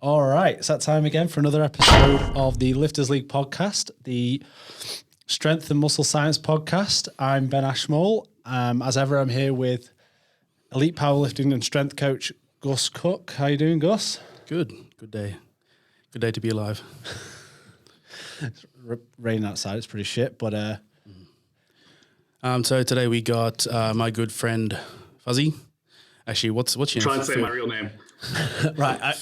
All right, it's that time again for another episode of the Lifters League podcast, the Strength and Muscle Science podcast. I'm Ben Ashmole. As ever, I'm here with elite powerlifting and strength coach Gus Cook. How you doing, Gus? Good day. Good day to be alive. It's raining outside. It's pretty shit, but So today we got my good friend Fuzzy. Actually, what's your Try name? and say my real name. right.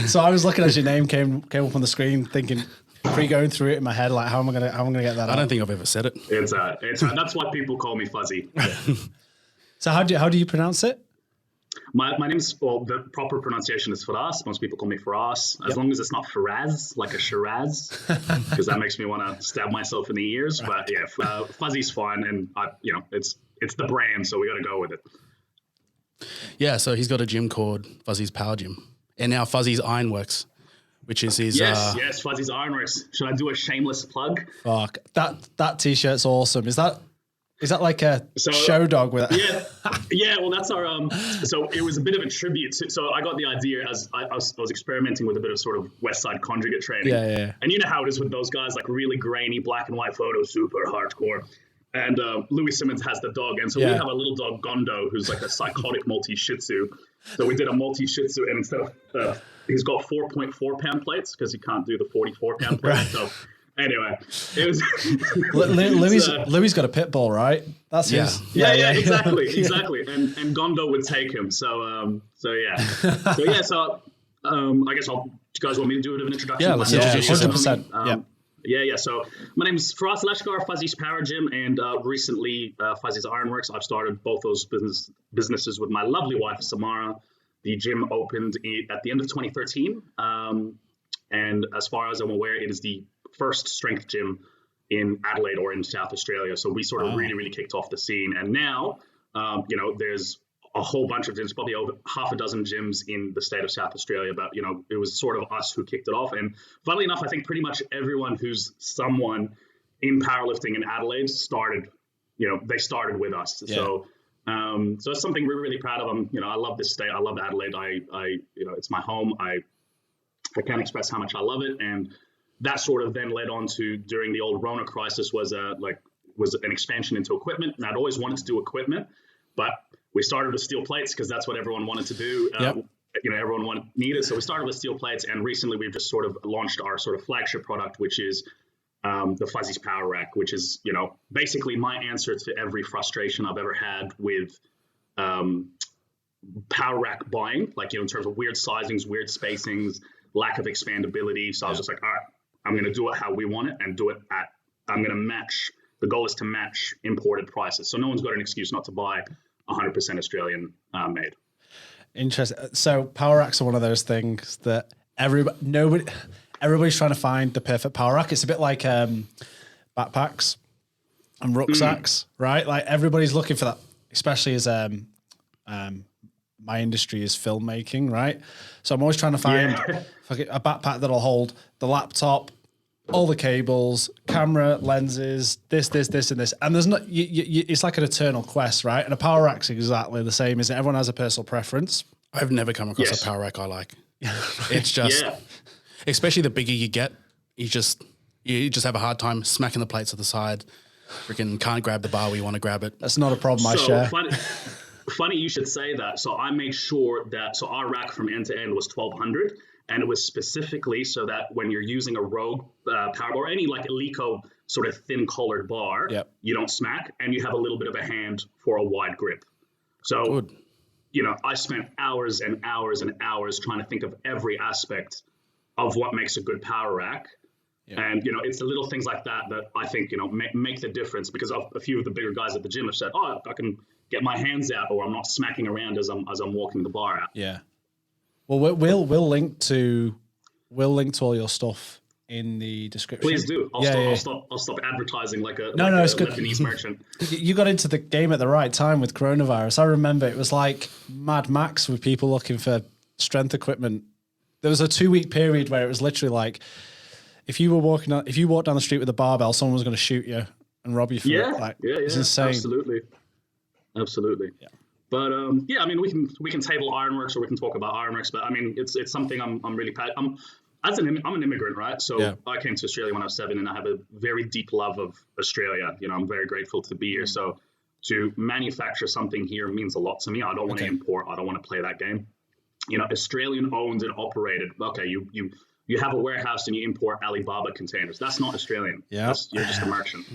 So I was looking as your name came up on the screen, thinking, going through it in my head, like how am I gonna get that? I don't think I've ever said it. It's that's why people call me Fuzzy. So how do you pronounce it? My name's, well, the proper pronunciation is Faraz. Most people call me Faraz. As long as it's not Faraz, like a Shiraz, because that makes me want to stab myself in the ears. Right. But yeah, Fuzzy's fine, and it's the brand, so we got to go with it. Yeah, so he's got a gym called Fuzzy's Power Gym, and now Fuzzy's Ironworks, which is his. Yes, Fuzzy's Ironworks. Should I do a shameless plug? Fuck, that t-shirt's awesome. Is that like a show dog with it? Yeah. Well, that's our. So it was a bit of a tribute to. So I got the idea as I was experimenting with a bit of sort of West Side Conjugate training. Yeah. And you know how it is with those guys, like really grainy black and white photos, super hardcore. And Louis Simmons has the dog, and so we have a little dog, Gondo, who's like a psychotic multi-Shih Tzu. So we did a multi-Shih Tzu, and instead of he's got 4.4 pound plates because he can't do the 44 pound plates. Right. So. Anyway, it was Louis got a pit bull, right? That's his. Yeah, exactly. And Gondo would take him. So yeah. So I guess do you guys want me to do a bit of an introduction? Yeah, let's introduce yourself. 100%. Yeah. So my name is Faraz Lashkar, Fuzzy's Power Gym, and recently Fuzzy's Ironworks. I've started both those businesses with my lovely wife, Samara. The gym opened at the end of 2013. And as far as I'm aware, it is the first strength gym in Adelaide or in South Australia. So we sort of really kicked off the scene. And now, there's a whole bunch of gyms, probably over half a dozen gyms in the state of South Australia. But, it was sort of us who kicked it off. And funnily enough, I think pretty much everyone who's someone in powerlifting in Adelaide started with us. Yeah. So it's something we're really proud of. I love this state. I love Adelaide. It's my home. I can't express how much I love it. And that sort of then led on to, during the old Rona crisis, was an expansion into equipment. And I'd always wanted to do equipment, but we started with steel plates because that's what everyone wanted to do. Everyone needed. So we started with steel plates, and recently we've just sort of launched our sort of flagship product, which is the Fuzzy's Power Rack, which is, basically my answer to every frustration I've ever had with power rack buying, in terms of weird sizings, weird spacings, lack of expandability. So I was just like, all right, I'm going to do it how we want it and do it I'm going to match. The goal is to match imported prices. So no one's got an excuse not to buy 100% Australian made. Interesting. So power racks are one of those things that everybody's trying to find the perfect power rack. It's a bit like backpacks and rucksacks, right? Like everybody's looking for that, especially as my industry is filmmaking, right? So I'm always trying to find a backpack that'll hold the laptop, all the cables, camera, lenses, this, and this. And there's not, it's like an eternal quest, right? And a power rack's exactly the same, isn't it? Everyone has a personal preference. I've never come across a power rack I like. It's just, especially the bigger you get, you just have a hard time smacking the plates at the side. Freaking can't grab the bar where you want to grab it. That's not a problem I share. Funny you should say that. So I made sure that our rack from end to end was 1200, and it was specifically so that when you're using a Rogue power or any like Eleiko sort of thin collared bar, you don't smack, and you have a little bit of a hand for a wide grip. So, I spent hours and hours and hours trying to think of every aspect of what makes a good power rack. Yeah. And, it's the little things like that I think, make the difference, because a few of the bigger guys at the gym have said, I can get my hands out, or I'm not smacking around as I'm walking the bar out. Yeah. Well, we'll link to all your stuff in the description. Please do. I'll stop advertising like a it's good. Lebanese merchant. You got into the game at the right time with coronavirus. I remember it was like Mad Max with people looking for strength equipment. There was a 2-week period where it was literally like, if you walked down the street with a barbell, someone was going to shoot you and rob you for it. Like, it's insane. Absolutely. Yeah. But yeah, I mean, we can table Ironworks or we can talk about Ironworks. But I mean, it's something I'm really I'm an immigrant, right? So Yeah. I came to Australia when I was 7, and I have a very deep love of Australia. You know, I'm very grateful to be here. So to manufacture something here means a lot to me. I don't want to import. I don't want to play that game. You know, Australian owned and operated. Okay, you have a warehouse and you import Alibaba containers. That's not Australian. Yeah, you're just a merchant.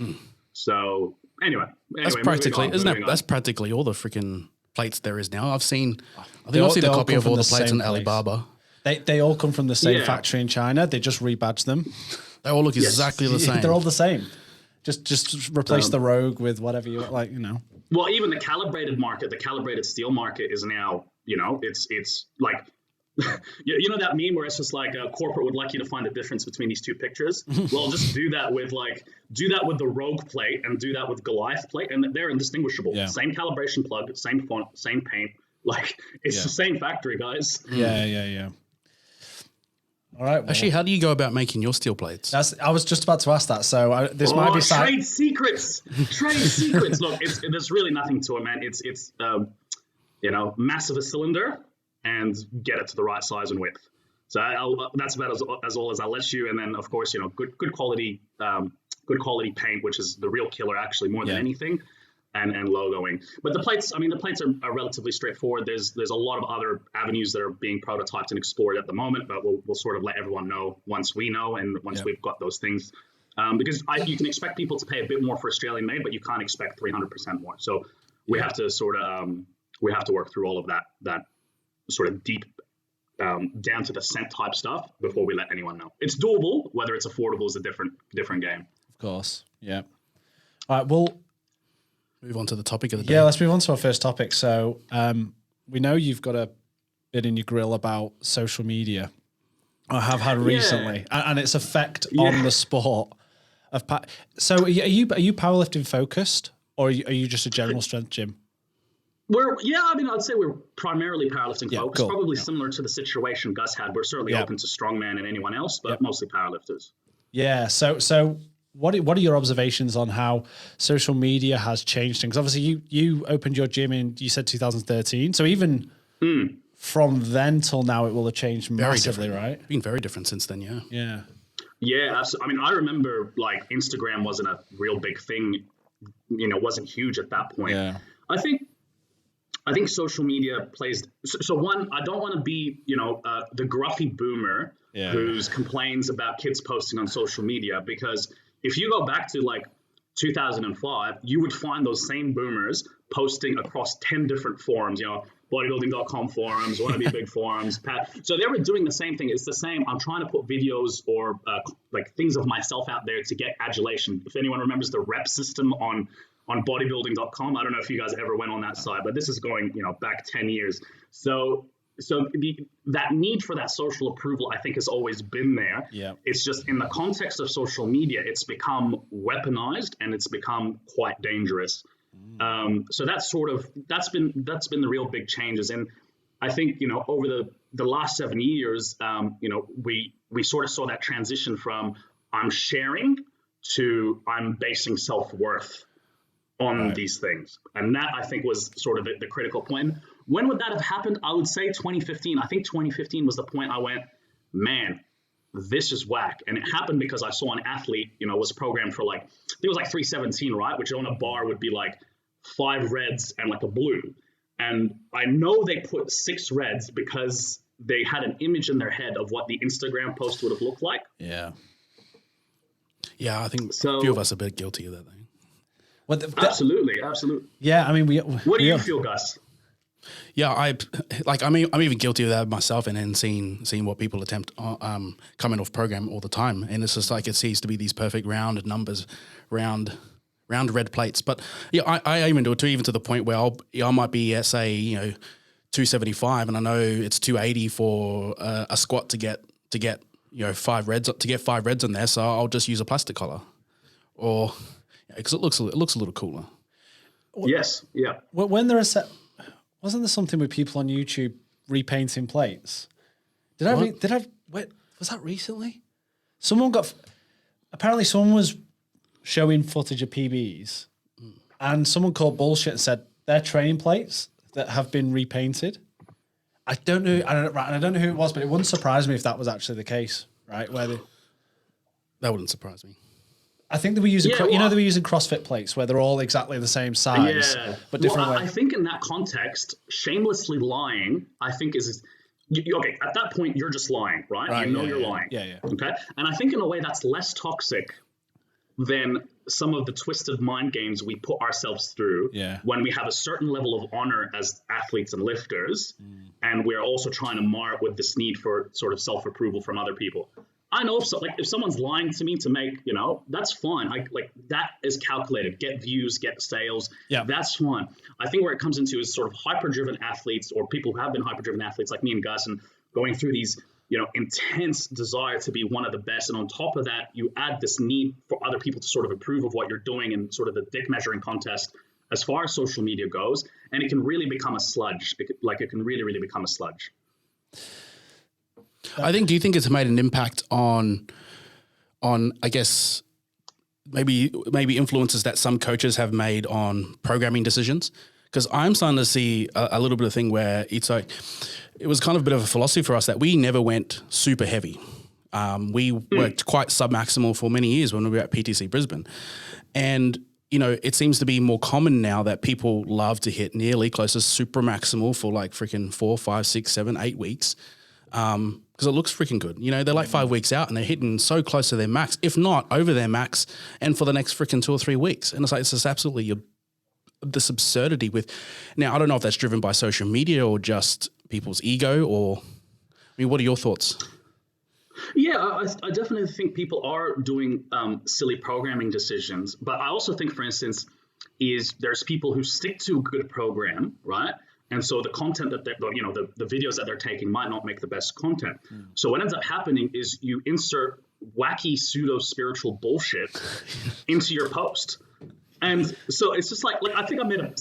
So anyway, That's practically, that's practically all the freaking plates there is now. I've seen a copy of all the plates on Alibaba. They all come from the same factory in China. They just rebadge them. They all look exactly the same. They're all the same. Just replace the Rogue with whatever you like, you know. Well, even the calibrated market, the calibrated steel market is now, you know, it's like, you know that meme where it's just like corporate would like you to find the difference between these two pictures. Well, just do that with the Rogue plate and do that with Goliath plate, and they're indistinguishable. Yeah. Same calibration plug, same font, same paint. Like it's the same factory, guys. Yeah. All right. Well, actually, how do you go about making your steel plates? I was just about to ask that. So this might be trade secrets. Trade secrets. Look, there's really nothing to it, man. It's you know, massive a cylinder and get it to the right size and width. So that's about as all as I'll let you. And then of course, you know, good quality paint, which is the real killer actually more than anything. And logoing. But the plates are relatively straightforward. There's a lot of other avenues that are being prototyped and explored at the moment, but we'll sort of let everyone know once we know and once we've got those things. Because you can expect people to pay a bit more for Australian made, but you can't expect 300% more. So we have to sort of work through all of that sort of deep down to the cent type stuff before we let anyone know. It's doable. Whether it's affordable is a different game. Of course. Yeah. All right. Well, move on to the topic of the day. Yeah, let's move on to our first topic. So we know you've got a bit in your grill about social media. I have had recently, and its effect on the sport of. So are you powerlifting focused, or are you just a general strength gym? I'd say we're primarily powerlifting focused. Probably similar to the situation Gus had. We're certainly open to strongman and anyone else, but mostly powerlifters. Yeah. So. What are your observations on how social media has changed things? Obviously, you opened your gym in, you said 2013. So even from then till now, it will have changed massively, right? Been very different since then, yeah. Yeah. Yeah, absolutely. I mean, I remember like Instagram wasn't a real big thing, you know, wasn't huge at that point. Yeah. I think social media plays. So one, I don't want to be, you know, the gruffy boomer who complains about kids posting on social media, because if you go back to like 2005, you would find those same boomers posting across 10 different forums, you know, bodybuilding.com forums, wanna be big forums. So they were doing the same thing. It's the same. I'm trying to put videos or like things of myself out there to get adulation. If anyone remembers the rep system on bodybuilding.com, I don't know if you guys ever went on that site, but this is going, you know, back 10 years. So that need for that social approval, I think, has always been there. Yeah. It's just in the context of social media, it's become weaponized and it's become quite dangerous. So that's been the real big changes. And I think, you know, over the last 7 years, you know, we sort of saw that transition from I'm sharing to I'm basing self-worth on these things. And that, I think, was sort of the critical point. When would that have happened? I would say 2015. I think 2015 was the point I went, man, this is whack. And it happened because I saw an athlete, you know, was programmed for like, I think it was like 317, right? Which on a bar would be like 5 reds and like a blue. And I know they put 6 reds because they had an image in their head of what the Instagram post would have looked like. Yeah. Yeah, I think a few of us are a bit guilty of that thing. Absolutely. Yeah, I mean, what do you feel, Gus? Yeah, I'm even guilty of that myself, and then seeing what people attempt coming off program all the time, and it's just like it seems to be these perfect round numbers, round red plates. But yeah, I even do it too, even to the point where I might be at, say, you know, 275, and I know it's 280 for a squat to get you know 5 reds in there, so I'll just use a plastic collar, or because it looks a little cooler. Yes, yeah. When there are wasn't there something with people on YouTube repainting plates? Wait, was that recently? Someone was showing footage of PBs and someone called bullshit and said their training plates, that have been repainted. I don't know who it was, but it wouldn't surprise me if that was actually the case, right? That wouldn't surprise me. I think they were using, they were using CrossFit plates where they're all exactly the same size, but different ways. I think in that context, shamelessly lying, I think is okay. At that point, you're just lying, right? You're lying. Yeah. Okay, and I think in a way that's less toxic than some of the twisted mind games we put ourselves through when we have a certain level of honor as athletes and lifters, and we're also trying to mar it with this need for sort of self-approval from other people. I know if someone's lying to me to make, that's fine. That is calculated. Get views, get sales. Yeah. That's fine. I think where it comes into is sort of hyper-driven athletes or people who have been hyper-driven athletes like me and Gus and going through these, intense desire to be one of the best. And on top of that, you add this need for other people to sort of approve of what you're doing and sort of the dick measuring contest as far as social media goes. And it can really become a sludge. It can really, really become a sludge. Do you think it's made an impact on I guess maybe influences that some coaches have made on programming decisions? Because I'm starting to see a little bit of thing where it's like, it was kind of a bit of a philosophy for us that we never went super heavy. We worked quite submaximal for many years when we were at PTC Brisbane. And, it seems to be more common now that people love to hit nearly close to super maximal for like freaking 4, 5, 6, 7, 8 weeks. Because it looks freaking good. They're like 5 weeks out and they're hitting so close to their max, if not over their max, and for the next freaking 2 or 3 weeks. And it's like, it's just absolutely this absurdity with, now I don't know if that's driven by social media or just people's ego what are your thoughts? Yeah, I definitely think people are doing silly programming decisions, but I also think, for instance, there's people who stick to a good program, right? And so the content that the videos that they're taking might not make the best content. So what ends up happening is you insert wacky pseudo spiritual bullshit into your post. And so it's just like I think I made a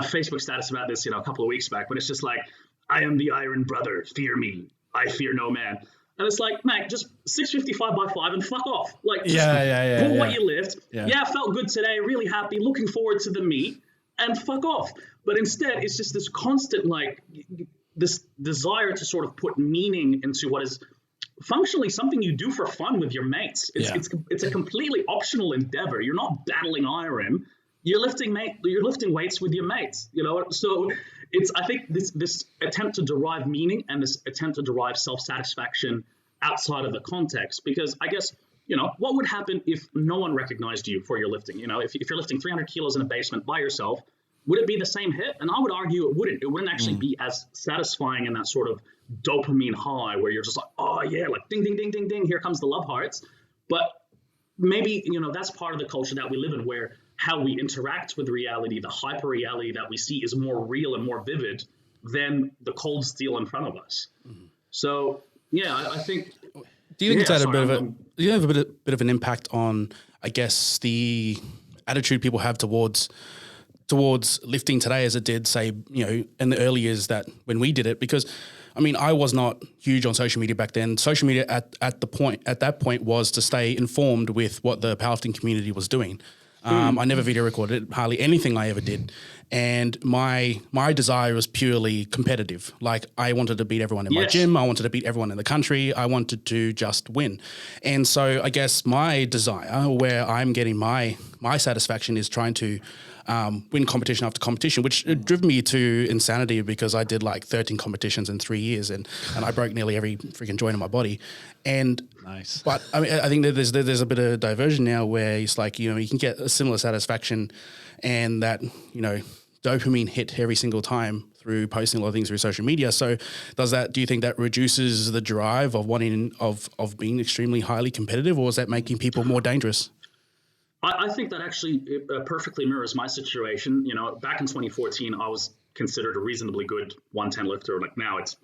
Facebook status about this, a couple of weeks back, but it's just like, I am the Iron Brother, fear me, I fear no man. And it's like, man, just 655 by 5 and fuck off. Like, pull what you lift. Yeah, felt good today, really happy, looking forward to the meet, and fuck off. But instead, it's just this constant, this desire to sort of put meaning into what is functionally something you do for fun with your mates. It's a completely optional endeavor. You're not battling iron. You're lifting weights with your mates. So I think this attempt to derive meaning and this attempt to derive self-satisfaction outside of the context, because I guess, what would happen if no one recognized you for your lifting? If you're lifting 300 kilos in a basement by yourself, would it be the same hit? And I would argue it wouldn't. It wouldn't actually be as satisfying in that sort of dopamine high where you're just like, oh yeah, like ding, ding, ding, ding, ding, here comes the love hearts. But maybe, that's part of the culture that we live in, where how we interact with reality, the hyper reality that we see is more real and more vivid than the cold steel in front of us. So yeah, I think. Do you think it's had do you have a bit of an impact on, I guess, the attitude people have towards lifting today as it did, say, in the early years that when we did it? Because I was not huge on social media back then. Social media at that point was to stay informed with what the powerlifting community was doing. I never video recorded hardly anything I ever did. And my desire was purely competitive. Like, I wanted to beat everyone in my gym. I wanted to beat everyone in the country. I wanted to just win. And so I guess my desire, where I'm getting my satisfaction, is trying to win competition after competition, which drove me to insanity, because I did like 13 competitions in 3 years and I broke nearly every freaking joint in my body. And nice. But I think that there's a bit of diversion now where it's like, you can get a similar satisfaction and that, dopamine hit every single time through posting a lot of things through social media. So do you think that reduces the drive of wanting, of being extremely highly competitive, or is that making people more dangerous? I think that actually perfectly mirrors my situation. Back in 2014, I was considered a reasonably good 110 lifter. Like now it's,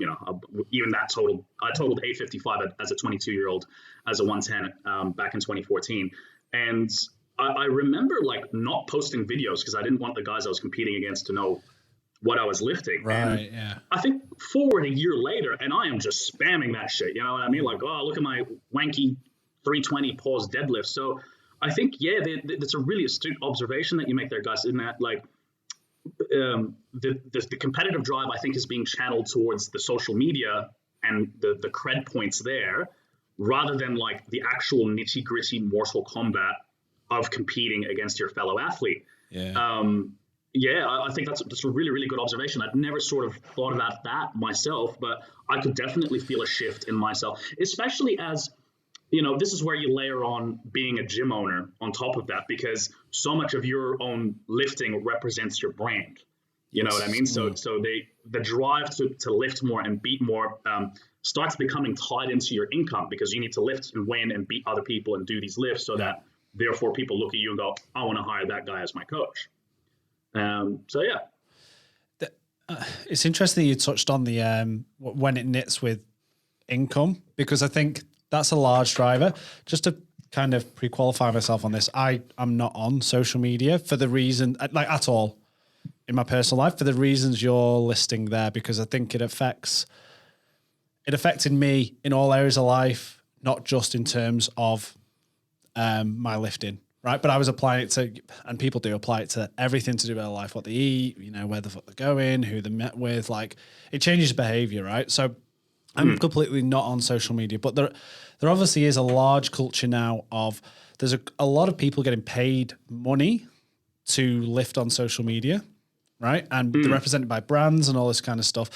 even that I totaled 855 as a 22-year-old as a 110 back in 2014. And I remember not posting videos because I didn't want the guys I was competing against to know what I was lifting. Right, and yeah. I think forward a year later, and I am just spamming that shit. You know what I mean? Like, oh, look at my wanky 320 pause deadlift. So I think, that's a really astute observation that you make there, Gus, in that, the competitive drive, I think, is being channeled towards the social media and the cred points there, rather than like the actual nitty gritty Mortal Kombat of competing against your fellow athlete. I think that's a really, really good observation. I'd never sort of thought about that myself, but I could definitely feel a shift in myself, especially as, you know, this is where you layer on being a gym owner on top of that, because so much of your own lifting represents your brand. You know what I mean? So the drive to lift more and beat more starts becoming tied into your income, because you need to lift and win and beat other people and do these lifts so that therefore people look at you and go, I want to hire that guy as my coach. It's interesting that you touched on the when it knits with income, because I think that's a large driver. Just to kind of pre-qualify myself on this, I'm not on social media for the reason, like at all in my personal life, for the reasons you're listing there, because I think it affected me in all areas of life, not just in terms of my lifting. Right, but I was applying it to, and people do apply it to everything to do with their life, what they eat, you know, where the fuck they're going, who they met with, like it changes behavior, right? So I'm completely not on social media, but there obviously is a large culture now of, there's a lot of people getting paid money to lift on social media, right? And they're represented by brands and all this kind of stuff.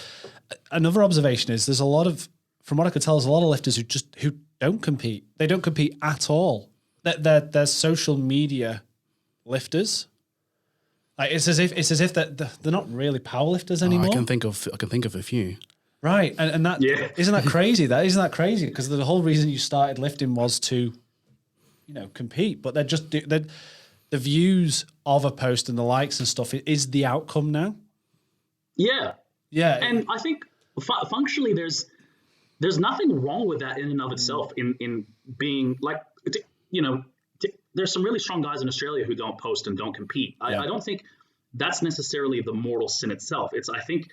Another observation is there's a lot of, from what I could tell, there's a lot of lifters who don't compete. They don't compete at all. They're social media lifters. Like it's as if they're not really powerlifters anymore. I can think of a few. Right, and that isn't that crazy? Isn't that crazy? Because the whole reason you started lifting was to, you know, compete. But the views of a post and the likes and stuff is the outcome now. Yeah, and I think functionally there's nothing wrong with that in and of itself. In being like, you know, there's some really strong guys in Australia who don't post and don't compete. I don't think that's necessarily the mortal sin itself. I think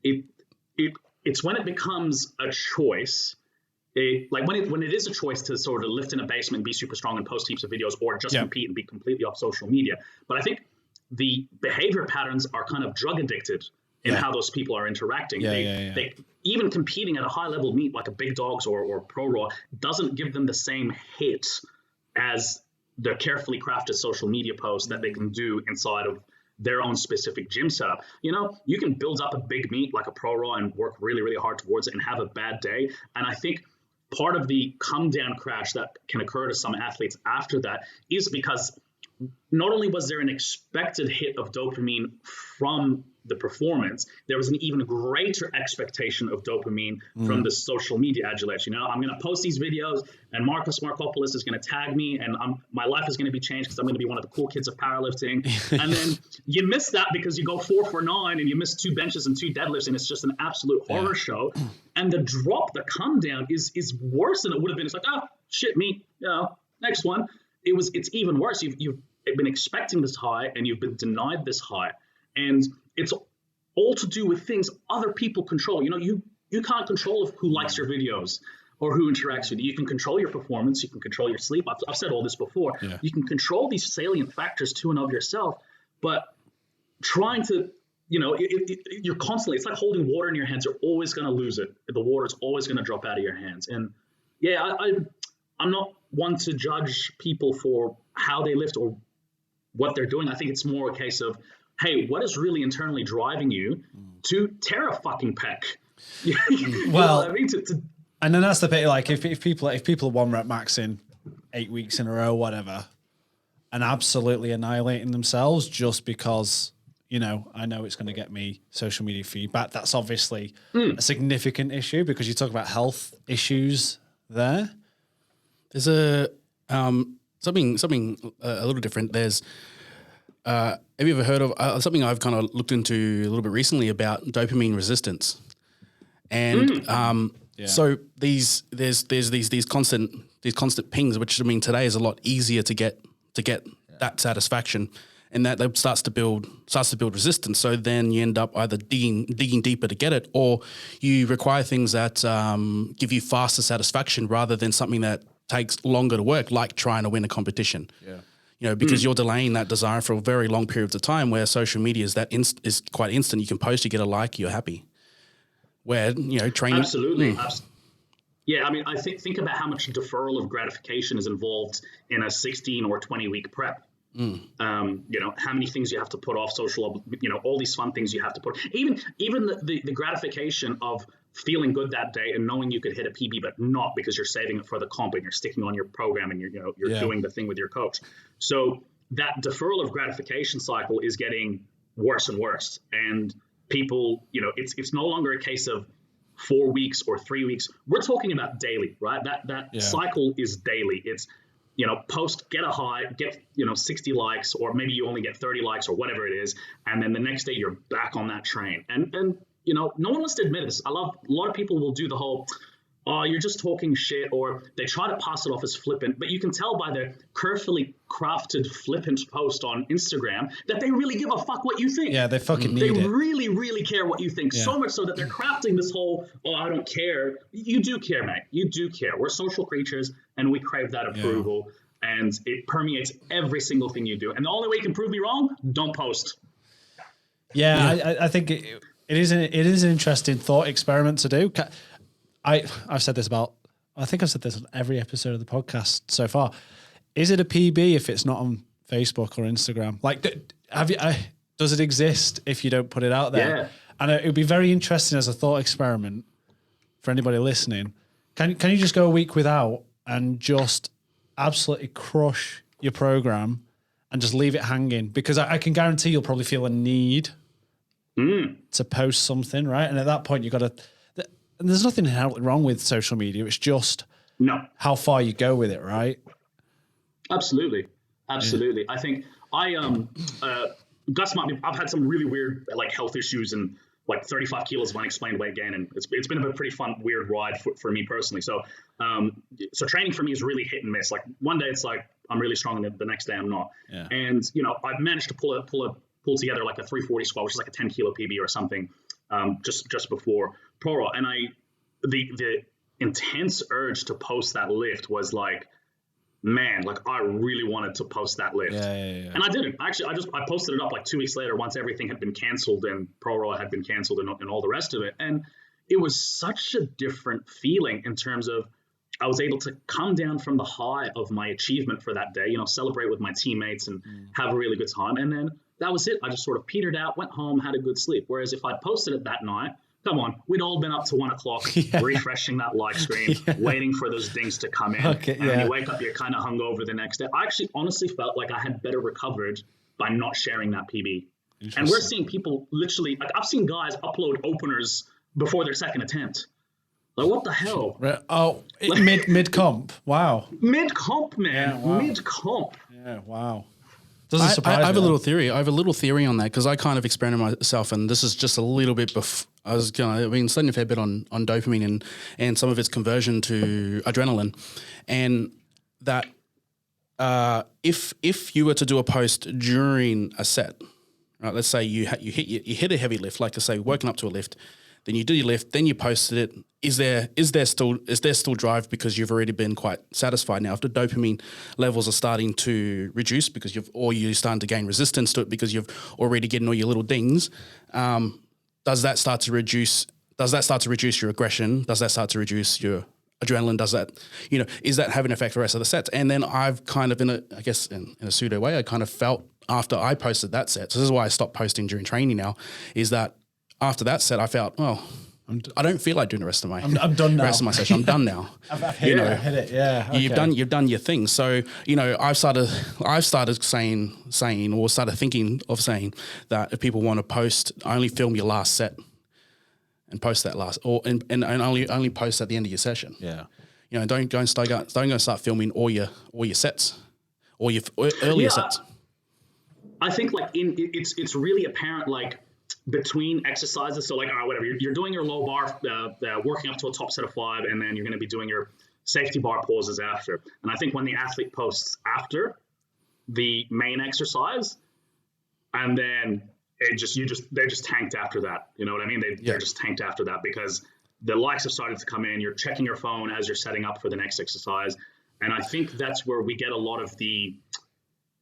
it's when it becomes a choice, like when it is a choice to sort of lift in a basement, be super strong and post heaps of videos, or just compete and be completely off social media. But I think the behavior patterns are kind of drug addicted in how those people are interacting. They even competing at a high level meet like a Big Dogs or Pro Raw doesn't give them the same hit as the carefully crafted social media posts that they can do inside of their own specific gym setup. You know, you can build up a big meet like a Pro Raw and work really, really hard towards it and have a bad day. And I think part of the come down crash that can occur to some athletes after that is because not only was there an expected hit of dopamine from the performance, there was an even greater expectation of dopamine from the social media adulation. You know, I'm going to post these videos and Marcus Markopoulos is going to tag me and my life is going to be changed because I'm going to be one of the cool kids of powerlifting. And then you miss that because you go 4 for 9 and you miss 2 benches and 2 deadlifts and it's just an absolute horror show. And the come down is worse than it would have been. It's like, oh, shit, me, you know, next one. It's even worse. You've been expecting this high and you've been denied this high. And it's all to do with things other people control. You know, you can't control who likes your videos or who interacts with you. You can control your performance. You can control your sleep. I've said all this before. Yeah. You can control these salient factors to and of yourself, but trying to, you know, you're constantly, it's like holding water in your hands. You're always going to lose it. The water is always going to drop out of your hands. And yeah, I'm not one to judge people for how they lift or what they're doing. I think it's more a case of, hey, what is really internally driving you to tear a fucking pec? Well, I mean, and then that's the bit, like if people are 1 rep maxing 8 weeks in a row, whatever, and absolutely annihilating themselves just because, you know, I know it's going to get me social media feedback. That's obviously a significant issue because you talk about health issues there. There's a something a little different. There's have you ever heard of something I've kind of looked into a little bit recently about dopamine resistance? And so there's these constant pings, which I mean today is a lot easier to get that satisfaction, and that starts to build resistance. So then you end up either digging deeper to get it, or you require things that give you faster satisfaction rather than something that takes longer to work, like trying to win a competition. Yeah. because you're delaying that desire for very long periods of time, where social media is is quite instant. You can post, you get a like, you're happy. Where, training. Absolutely. Yeah, I mean, I think about how much deferral of gratification is involved in a 16 or 20 week prep. How many things you have to put off social, all these fun things you have to put, even the gratification of feeling good that day and knowing you could hit a PB, but not because you're saving it for the comp and you're sticking on your program and you're doing the thing with your coach. So that deferral of gratification cycle is getting worse and worse. And people, it's no longer a case of 4 weeks or 3 weeks. We're talking about daily, right? That cycle is daily. It's, post, get a high, get, 60 likes, or maybe you only get 30 likes or whatever it is. And then the next day you're back on that train. And no one wants to admit this. A lot of people will do the whole, oh, you're just talking shit, or they try to pass it off as flippant, but you can tell by their carefully crafted flippant post on Instagram that they really give a fuck what you think. Yeah, they fucking need it. They really, really care what you think, so much so that they're crafting this whole, oh, I don't care. You do care, mate. You do care. We're social creatures, and we crave that approval, and it permeates every single thing you do. And the only way you can prove me wrong, don't post. Yeah. I think it is an interesting thought experiment to do. I've said this I think I've said this on every episode of the podcast so far. Is it a PB if it's not on Facebook or Instagram? Like, does it exist if you don't put it out there? Yeah. And it would be very interesting as a thought experiment for anybody listening. Can you just go a week without and just absolutely crush your program and just leave it hanging? Because I can guarantee you'll probably feel a need to post something, right? And at that point, you've got to... And there's nothing inherently wrong with social media. It's just how far you go with it, right? Absolutely. Yeah. I think Gus might be, I've had some really weird health issues and 35 kilos of unexplained weight gain, and it's been a pretty fun, weird ride for me personally. So so training for me is really hit and miss. Like one day it's like I'm really strong, and the next day I'm not. Yeah. And I've managed to pull together like a 340 squat, which is like a 10 kilo PB or something, just before Pro. And the intense urge to post that lift was like, man, I really wanted to post that lift. Yeah. And I didn't. Actually, I posted it up 2 weeks later once everything had been canceled and Pro had been canceled and all the rest of it. And it was such a different feeling in terms of I was able to come down from the high of my achievement for that day, celebrate with my teammates and have a really good time. And then that was it. I just sort of petered out, went home, had a good sleep. Whereas if I'd posted it that night, come on, we'd all been up to 1 o'clock, refreshing that like screen, waiting for those dings to come in. And when you wake up, you're kind of hungover the next day. I actually honestly felt like I had better recovered by not sharing that PB. And we're seeing people literally, I've seen guys upload openers before their second attempt. Like, what the hell? Oh, mid comp. Wow. Mid comp, man. Yeah, wow. Mid comp. Yeah, wow. Doesn't surprise me. I have a little theory. I have a little theory on that because I kind of experimented myself, and this is just a little bit. I've been studying a fair bit on dopamine and some of its conversion to adrenaline, and that if you were to do a post during a set, right? Let's say you hit a heavy lift, like I say, working up to a lift. Then you do your lift, then you posted it. Is there still drive because you've already been quite satisfied now? After dopamine levels are starting to reduce because you're starting to gain resistance to it because you've already getting all your little dings. Does that start to reduce your aggression? Does that start to reduce your adrenaline? Does that, is that having an effect for the rest of the sets? And then I've kind of in a pseudo way, I kind of felt after I posted that set. So this is why I stopped posting during training now, is that after that set, I felt, I don't feel like doing the rest of my I'm done now. Rest of my session. I'm done now. I've hit it. Yeah. Okay. You've done your thing. So I've started saying or started thinking of saying that if people want to post, only film your last set and post that last, and only post at the end of your session. Yeah. Don't go and start filming all your sets, or your earlier sets. I think it's really apparent between exercises. So whatever, you're doing your low bar, working up to a top set of 5, and then you're going to be doing your safety bar pauses after. And I think when the athlete posts after the main exercise, and then they just tanked after that. You know what I mean? They're just tanked after that because the likes have started to come in. You're checking your phone as you're setting up for the next exercise. And I think that's where we get a lot of the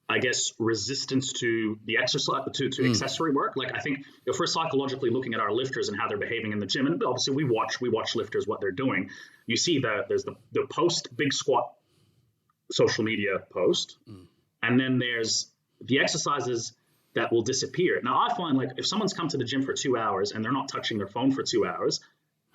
I guess, resistance to the exercise, to accessory work. Like, I think if we're psychologically looking at our lifters and how they're behaving in the gym, and obviously we watch lifters, what they're doing. You see that there's the post big squat social media post, and then there's the exercises that will disappear. Now, I find, like, if someone's come to the gym for 2 hours and they're not touching their phone for 2 hours,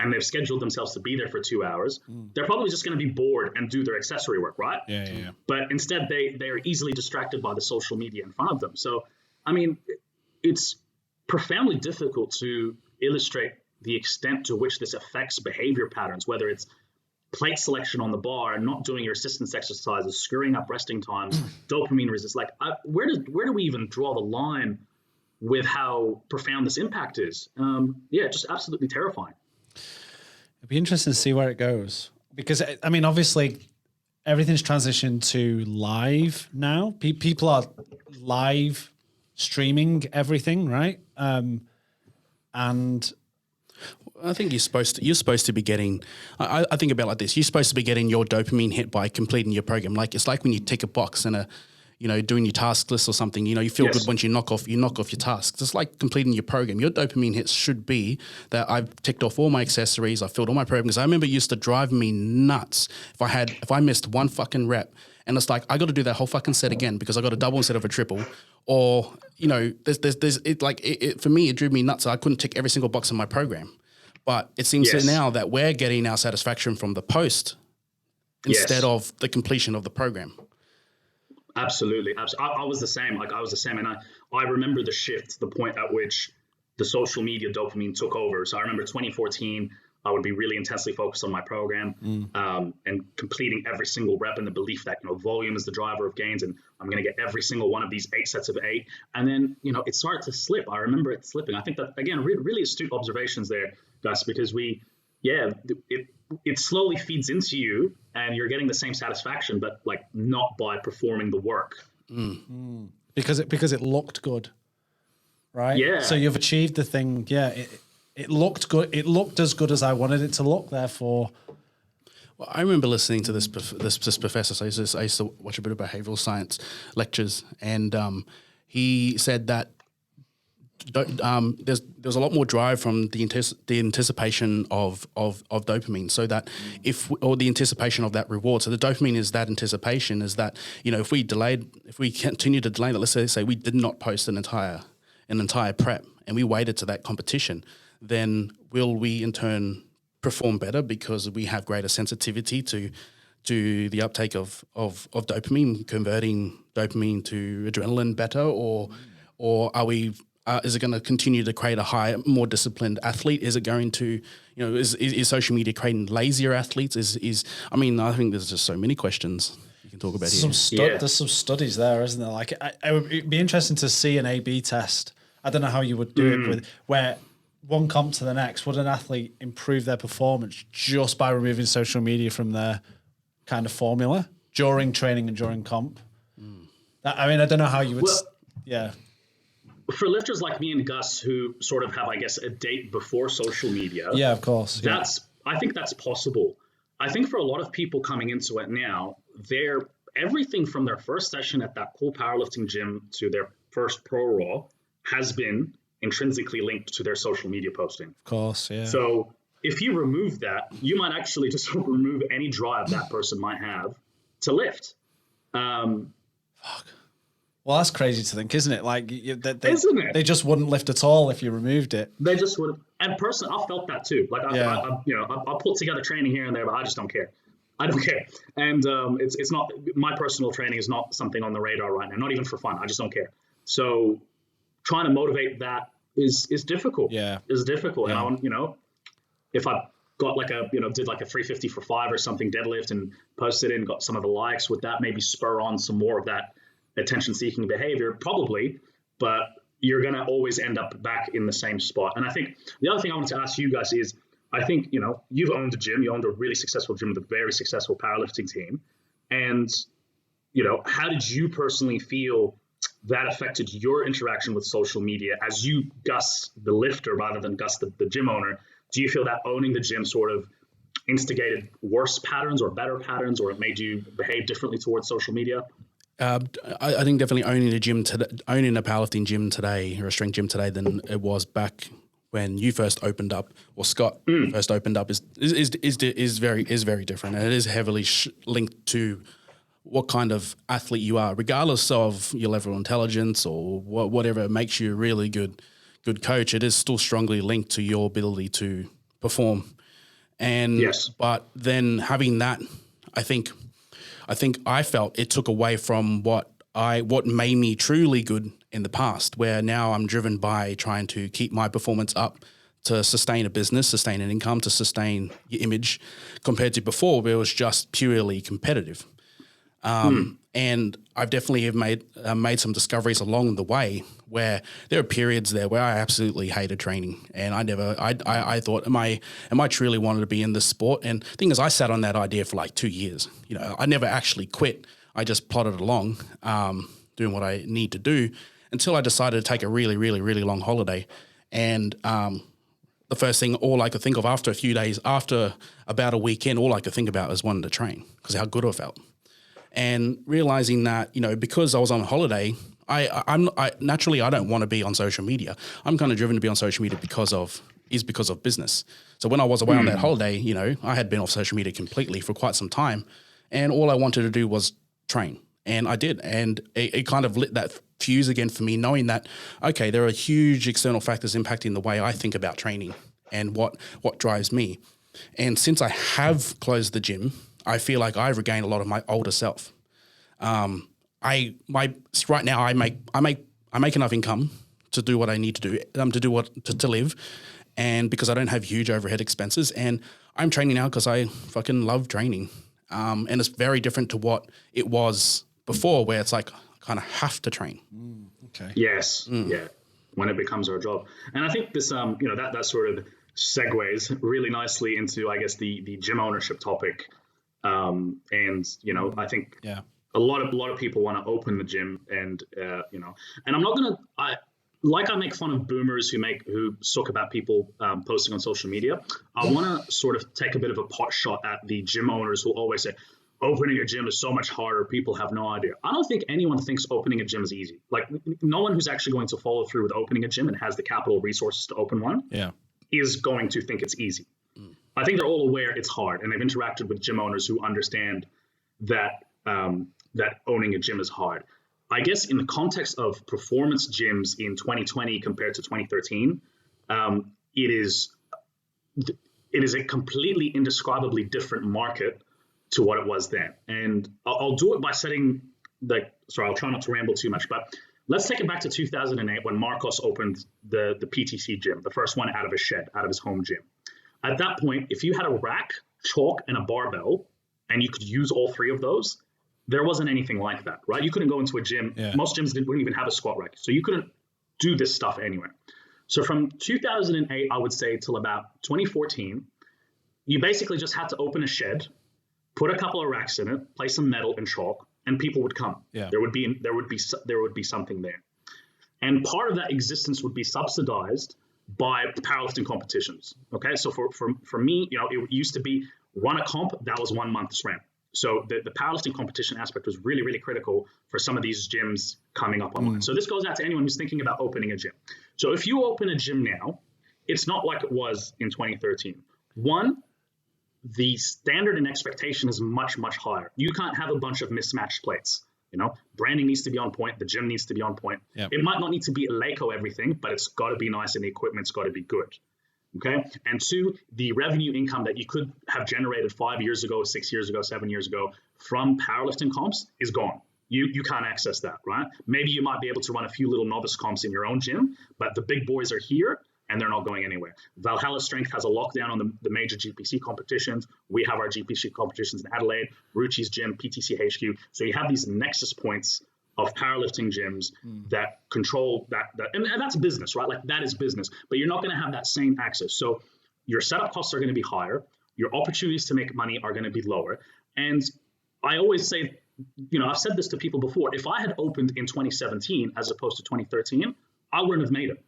and they've scheduled themselves to be there for 2 hours, they're probably just going to be bored and do their accessory work, right? Yeah. But instead, they are easily distracted by the social media in front of them. So, I mean, it's profoundly difficult to illustrate the extent to which this affects behavior patterns, whether it's plate selection on the bar and not doing your assistance exercises, screwing up resting times, dopamine resistance. Like, where do we even draw the line with how profound this impact is? Just absolutely terrifying. It'd be interesting to see where it goes, because I mean, obviously, everything's transitioned to live now. People are live streaming everything, right? And I think you're supposed to be getting. I think about it like this: you're supposed to be getting your dopamine hit by completing your program. Like, it's like when you tick a box in doing your task list or something, you feel good once you knock off your tasks. It's like completing your program. Your dopamine hits should be that I've ticked off all my accessories, I've filled all my programs. I remember it used to drive me nuts if I missed one fucking rep, and it's like, I got to do that whole fucking set again because I got a double instead of a triple, or for me, it drove me nuts. I couldn't tick every single box in my program. But it seems that now that we're getting our satisfaction from the post instead of the completion of the program. Absolutely. I was the same. And I remember the shift, the point at which the social media dopamine took over. So I remember 2014, I would be really intensely focused on my program and completing every single rep in the belief that, volume is the driver of gains, and I'm going to get every single one of these 8 sets of 8. And then, it started to slip. I remember it slipping. I think that, again, really astute observations there, Gus, because it slowly feeds into you and you're getting the same satisfaction, but like not by performing the work. Because it looked good, right? Yeah. So you've achieved the thing. Yeah. It looked good. It looked as good as I wanted it to look. Therefore, well, I remember listening to this professor. So I used to watch a bit of behavioral science lectures, and he said that there's a lot more drive from the anticipation of dopamine, so that or the anticipation of that reward. So the dopamine is that anticipation, is that if we continue to delay that, let's say we did not post an entire prep and we waited to that competition, then will we in turn perform better because we have greater sensitivity to the uptake of dopamine, converting dopamine to adrenaline better, or are we? Is it going to continue to create a higher, more disciplined athlete? Is it going to, is social media creating lazier athletes? I think there's just so many questions you can talk about here. There's some studies there, isn't there? Like, it'd be interesting to see an A/B test. I don't know how you would do it where one comp to the next. Would an athlete improve their performance just by removing social media from their kind of formula during training and during comp? I don't know how you would. For lifters like me and Gus, who sort of have, I guess, a date before social media. Yeah, of course. I think that's possible. I think for a lot of people coming into it now, everything from their first session at that cool powerlifting gym to their first pro raw has been intrinsically linked to their social media posting. Of course, yeah. So if you remove that, you might actually just remove any drive that person might have to lift. Fuck. Well, that's crazy to think, isn't it? Like, isn't it? They just wouldn't lift at all if you removed it. They just wouldn't. And personally, I felt that too. Like, I put together training here and there, but I just don't care. I don't care. And it's not, my personal training is not something on the radar right now, not even for fun. I just don't care. So trying to motivate that is difficult. Yeah. Is difficult. Yeah. And if I got did like a 350 for 5 or something deadlift and posted it and got some of the likes, would that maybe spur on some more of that attention-seeking behavior? Probably, but you're going to always end up back in the same spot. And I think the other thing I wanted to ask you guys is, I think, you've owned a gym, you owned a really successful gym with a very successful powerlifting team. And, how did you personally feel that affected your interaction with social media as you, Gus, the lifter, rather than Gus, the gym owner? Do you feel that owning the gym sort of instigated worse patterns or better patterns, or it made you behave differently towards social media? I think definitely owning a powerlifting gym today or a strength gym today than it was back when you first opened up, or Scott first opened up, is very different, and it is heavily linked to what kind of athlete you are, regardless of your level of intelligence or whatever makes you a really good coach. It is still strongly linked to your ability to perform. And but then having that, I think I felt it took away from what made me truly good in the past, where now I'm driven by trying to keep my performance up to sustain a business, sustain an income, to sustain your image, compared to before where it was just purely competitive. And I've definitely have made some discoveries along the way where there are periods there where I absolutely hated training, and I thought, am I truly wanted to be in this sport? And the thing is, I sat on that idea for like 2 years. You know, I never actually quit. I just plodded along, doing what I need to do until I decided to take a really, really, really long holiday. And the first thing, all I could think of after a few days, after about a weekend, all I could think about was wanting to train because how good I felt. And realizing that, you know, because I was on holiday, I naturally I don't want to be on social media. I'm kind of driven to be on social media because of business. So when I was away on that holiday, you know, I had been off social media completely for quite some time, and all I wanted to do was train, and I did, and it kind of lit that fuse again for me, knowing that okay, there are huge external factors impacting the way I think about training and what drives me. And since I have closed the gym, I feel like I've regained a lot of my older self. Right now I make enough income to do what I need to do, to live, and because I don't have huge overhead expenses, and I'm training now because I fucking love training. And it's very different to what it was before, where it's like I kind of have to train. Okay. Yes. Yeah. When it becomes our job, and I think this, that sort of segues really nicely into, I guess, the gym ownership topic. And you know, I think a lot of people want to open the gym, and and I'm not gonna I make fun of boomers who suck about people posting on social media. I want to sort of take a bit of a pot shot at the gym owners who always say opening a gym is so much harder. People have no idea. I don't think anyone thinks opening a gym is easy. Like, no one who's actually going to follow through with opening a gym and has the capital resources to open one is going to think it's easy. I think they're all aware it's hard, and they've interacted with gym owners who understand that that owning a gym is hard. I guess in the context of performance gyms in 2020 compared to 2013, it is a completely indescribably different market to what it was then. And I'll do it by setting I'll try not to ramble too much, but let's take it back to 2008 when Marcos opened the PTC gym, the first one out of his shed, out of his home gym. At that point, if you had a rack, chalk, and a barbell, and you could use all three of those, there wasn't anything like that, right? You couldn't go into a gym. Yeah. Most gyms wouldn't even have a squat rack. So you couldn't do this stuff anywhere. So from 2008, I would say, till about 2014, you basically just had to open a shed, put a couple of racks in it, place some metal and chalk, and people would come. Yeah. There would be something there. And part of that existence would be subsidized by powerlifting competitions. Okay, so for me, it used to be run a comp, that was 1 month's rent. So the powerlifting competition aspect was really, really critical for some of these gyms coming up online. So this goes out to anyone who's thinking about opening a gym. So if you open a gym now, it's not like it was in 2013. One, the standard and expectation is much, much higher. You can't have a bunch of mismatched plates. Branding needs to be on point. The gym needs to be on point. Yep. It might not need to be Eleiko everything, but it's got to be nice and the equipment's got to be good. Okay. And two, the revenue income that you could have generated 5 years ago, 6 years ago, 7 years ago from powerlifting comps is gone. You can't access that, right? Maybe you might be able to run a few little novice comps in your own gym, but the big boys are here and they're not going anywhere. Valhalla Strength has a lockdown on the major GPC competitions. We have our GPC competitions in Adelaide, Ruchi's gym, PTC HQ. So you have these nexus points of powerlifting gyms that control that, and that's business, right? Like, that is business, but you're not going to have that same access. So your setup costs are going to be higher. Your opportunities to make money are going to be lower. And I always say, I've said this to people before, if I had opened in 2017 as opposed to 2013, I wouldn't have made it.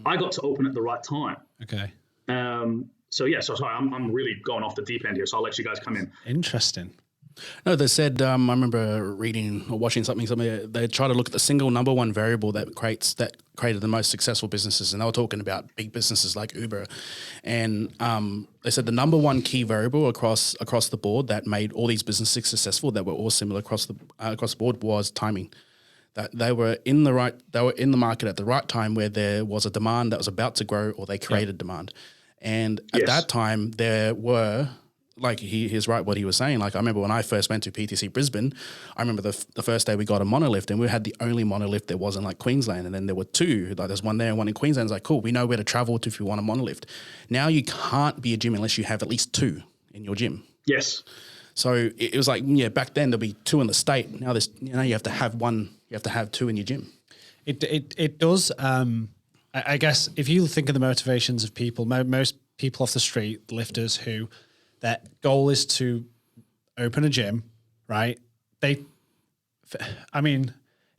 I got to open at the right time. Okay. So sorry, I'm really going off the deep end here, so I'll let you guys come in. Interesting. No, they said, I remember reading or watching something, they try to look at the single number one variable that created the most successful businesses. And they were talking about big businesses like Uber. And they said the number one key variable across the board that made all these businesses successful, that were all similar across the board, was timing. That they were in the market at the right time where there was a demand that was about to grow, or they created demand. And at that time, there were, like he's right what he was saying. Like I remember when I first went to PTC Brisbane, I remember the first day we got a monolift, and we had the only monolift there was in like Queensland, and then there were two. Like there's one there and one in Queensland. It's like, cool, we know where to travel to if you want a monolift. Now you can't be a gym unless you have at least two in your gym. Yes. So it was like, back then there'll be two in the state. Now you have to have one. You have to have two in your gym. It does. I guess if you think of the motivations of people, most people off the street, lifters who their goal is to open a gym, right? If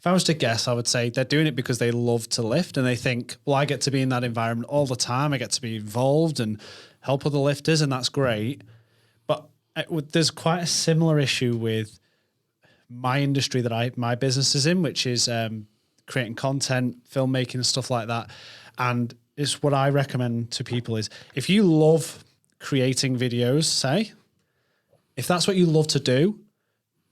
I was to guess, I would say they're doing it because they love to lift, and they think, well, I get to be in that environment all the time. I get to be involved and help other lifters, and that's great. But there's quite a similar issue with my industry that my business is in, which is creating content, filmmaking, and stuff like that. And it's what I recommend to people is, if you love creating videos, if that's what you love to do,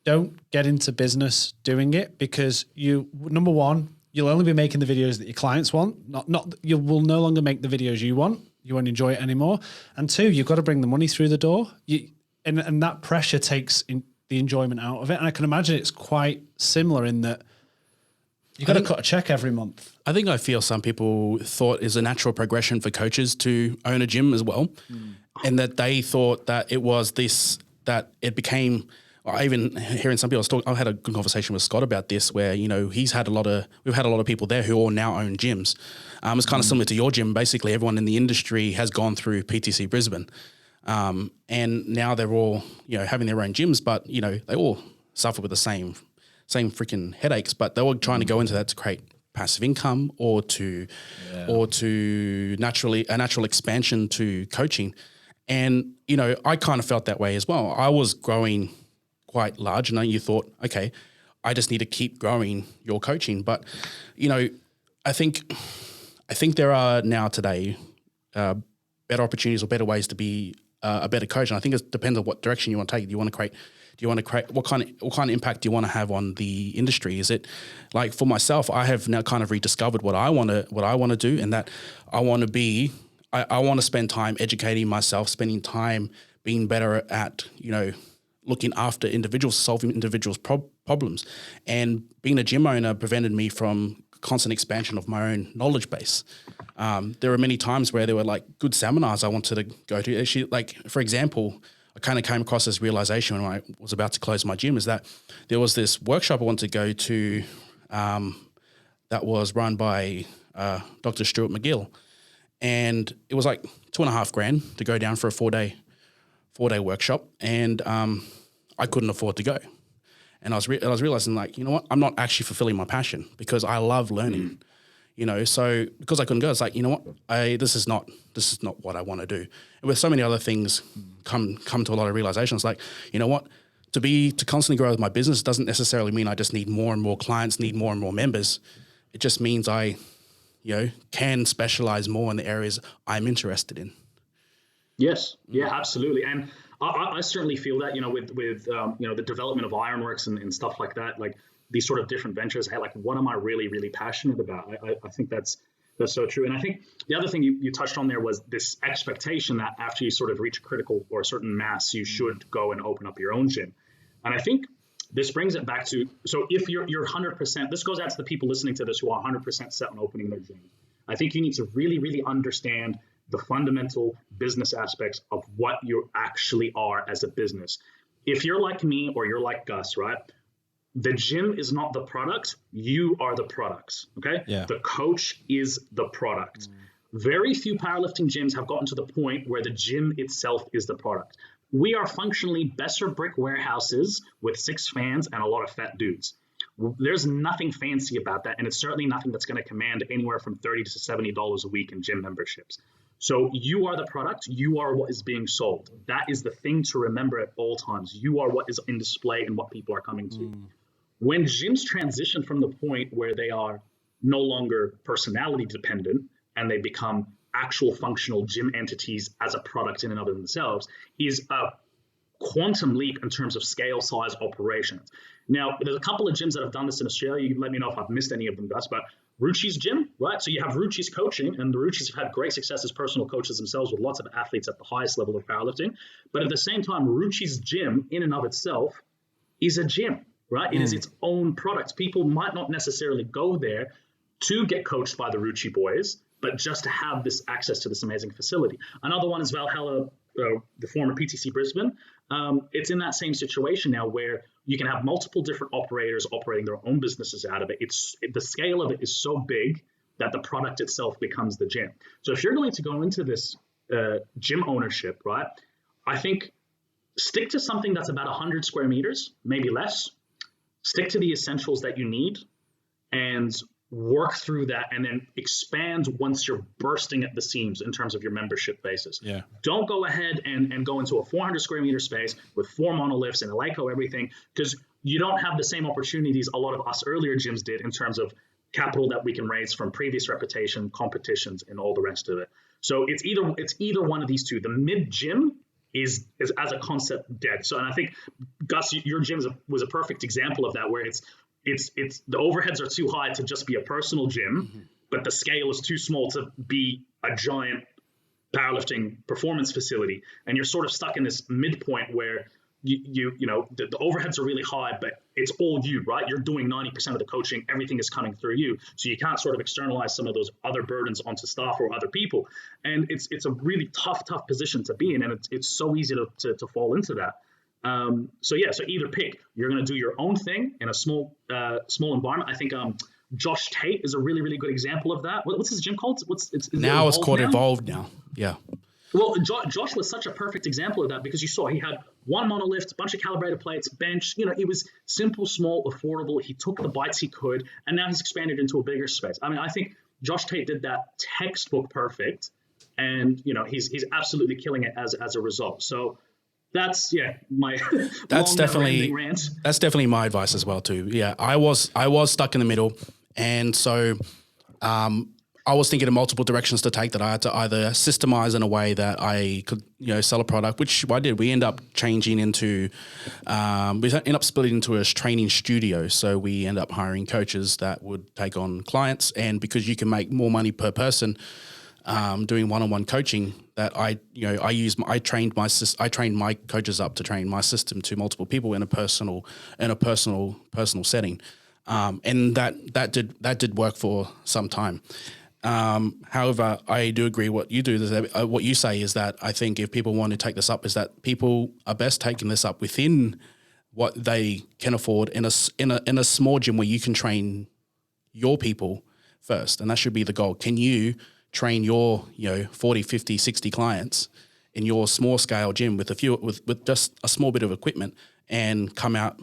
don't get into business doing it, because number one, you'll only be making the videos that your clients want. You will no longer make the videos you want. You won't enjoy it anymore. And two, you've got to bring the money through the door. And that pressure takes the enjoyment out of it. And I can imagine it's quite similar in that you've got to cut a check every month. I feel some people thought is a natural progression for coaches to own a gym as well. And that they thought that it was that it became, I even hearing some people I had a good conversation with Scott about this, where, we've had a lot of people there who all now own gyms. It's kind of similar to your gym. Basically, everyone in the industry has gone through PTC Brisbane. And now they're all, having their own gyms, but, they all suffer with the same freaking headaches, but they're all trying to go into that to create passive income or to a natural expansion to coaching. And, I kind of felt that way as well. I was growing quite large, and you thought, okay, I just need to keep growing your coaching. But, I think there are now today better opportunities or better ways to be a better coach. And I think it depends on what direction you want to take. Do you want to create what kind of impact do you want to have on the industry? Is it like, for myself, I have now kind of rediscovered what I want to do, and that I want to spend time educating myself, spending time being better at, looking after individuals, solving individuals' problems. And being a gym owner prevented me from constant expansion of my own knowledge base. There were many times where there were like good seminars I wanted to go to. Actually, like, for example, I kind of came across this realization when I was about to close my gym, is that there was this workshop I wanted to go to that was run by Dr. Stuart McGill. And it was like $2,500 to go down for a four-day workshop. And I couldn't afford to go. And I was realizing, like, you know what, I'm not actually fulfilling my passion, because I love learning, so because I couldn't go, it's like, you know what, this is not what I want to do. And with so many other things come to a lot of realizations, like, you know what, to constantly grow with my business doesn't necessarily mean I just need more and more clients, need more and more members. It just means I, can specialize more in the areas I'm interested in. Yes. Yeah, absolutely. And I certainly feel that, with the development of Ironworks and stuff like that, like these sort of different ventures, hey, like, what am I really, really passionate about? I think that's so true. And I think the other thing you touched on there was this expectation that after you sort of reach a critical or a certain mass, you should go and open up your own gym. And I think this brings it back to, so if you're 100%, this goes out to the people listening to this who are 100% set on opening their gym. I think you need to really, really understand the fundamental business aspects of what you actually are as a business. If you're like me or you're like Gus, right? The gym is not the product. You are the products, okay? Yeah. The coach is the product. Very few powerlifting gyms have gotten to the point where the gym itself is the product. We are functionally Besser brick warehouses with 6 fans and a lot of fat dudes. There's nothing fancy about that, and it's certainly nothing that's going to command anywhere from $30 to $70 a week in gym memberships. So you are the product, you are what is being sold. That is the thing to remember at all times. You are what is in display and what people are coming to. When gyms transition from the point where they are no longer personality dependent and they become actual functional gym entities as a product in and of themselves, is a quantum leap in terms of scale, size, operations. Now, there's a couple of gyms that have done this in Australia. You can let me know if I've missed any of them, guys, but Ruchi's gym, right? So you have Ruchi's coaching, and the Ruchis have had great success as personal coaches themselves with lots of athletes at the highest level of powerlifting. But at the same time, Ruchi's gym in and of itself is a gym, right? It is its own product. People might not necessarily go there to get coached by the Ruchi boys, but just to have this access to this amazing facility. Another one is Valhalla, the former PTC Brisbane. It's in that same situation now where you can have multiple different operators operating their own businesses out of it. The scale of it is so big that the product itself becomes the gym. So if you're going to go into this gym ownership, right, I think stick to something that's about 100 square meters, maybe less. Stick to the essentials that you need and work through that, and then expand once you're bursting at the seams in terms of your membership basis. Yeah. Don't go ahead and go into a 400 square meter space with 4 monoliths and Eleiko, everything, because you don't have the same opportunities a lot of us earlier gyms did in terms of capital that we can raise from previous reputation, competitions, and all the rest of it. So it's either one of these two. The mid gym is as a concept dead. So, and I think Gus, your gym was a perfect example of that, where it's the overheads are too high to just be a personal gym, but the scale is too small to be a giant powerlifting performance facility. And you're sort of stuck in this midpoint where you know the overheads are really high, but it's all you, right? You're doing 90% of the coaching, everything is coming through you. So you can't sort of externalize some of those other burdens onto staff or other people. And it's a really tough position to be in, and it's so easy to fall into that. So either pick. You're going to do your own thing in a small environment. I think Josh Tate is a really, really good example of that. What's his gym called? It's called Evolved now. Yeah. Well, Josh was such a perfect example of that, because you saw he had one monolift, a bunch of calibrated plates, bench. You know, it was simple, small, affordable. He took the bites he could, and now he's expanded into a bigger space. I mean, I think Josh Tate did that textbook perfect, and you know he's absolutely killing it as a result. So that's my that's definitely my advice as well too. Yeah, I was stuck in the middle, and so I was thinking of multiple directions to take. That I had to either systemize in a way that I could, sell a product, which I did. We end up changing into, we end up splitting into a training studio. So we end up hiring coaches that would take on clients, and because you can make more money per person doing one-on-one coaching, that I trained my coaches up to train my system to multiple people in a personal setting, and that did work for some time. However, I do agree what you say is that I think if people want to take this up, is that people are best taking this up within what they can afford in a small gym where you can train your people first, and that should be the goal. Can you train your 40, 50, 60 clients in your small scale gym with with just a small bit of equipment and come out